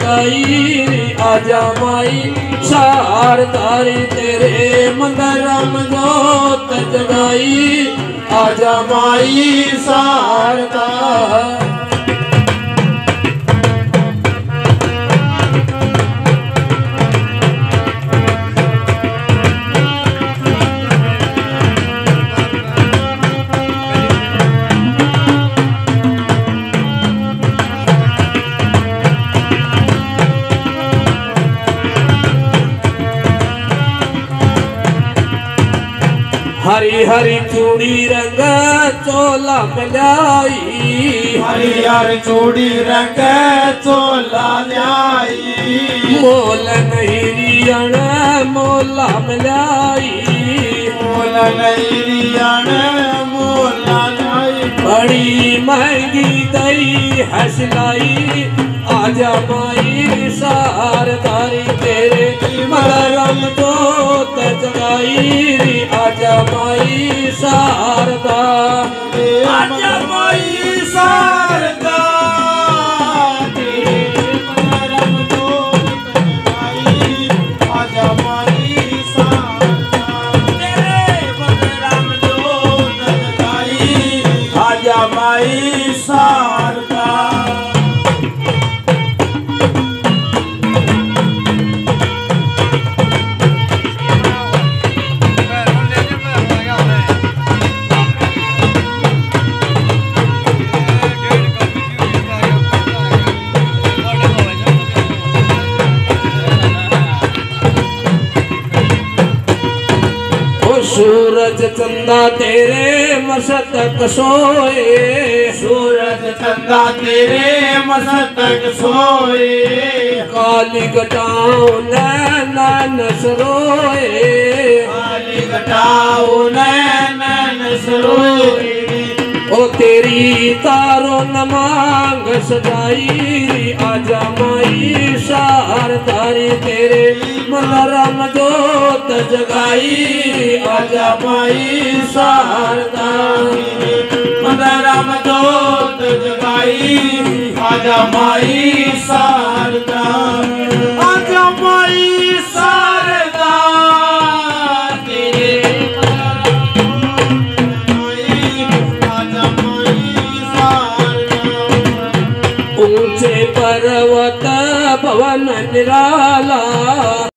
जगाई आजा माई शारदारी तेरे मंदिर में जोत जगाई आजा माई शारदा। हरी हरी चूड़ी रंग चोला मिलाई हरी हरी चूड़ी रंग चोला लाई मोल नहीं रियण मोला मिलाई मोल नहीं रियण मोला लाई बड़ी महंगी दई हसलाई आजा माई शारदारी तेरे मदरम जोत जगाई आजा माई शारदा आजा माई शारदा तेरे मदरम जोत जगाई आजा माई शारदा तेरे मदरम जोत जगाई आजा माई शारदा। सूरज चंदा तेरे मस्तक सोए सूरज चंदा तेरे मस्तक सोए काली घटाओ नैन सरोए काली घटाओ नैन सरोए ओ तेरी तारो न मांग सजाई आजा माई शारदारी तेरे मदरम जोत जगाई आजा माई शारदा मदरम जोत जगाई आजा माई शारदा आजा माई शारदा तेरे आजा माई शारदा। ऊंचे पर्वत भवन निराला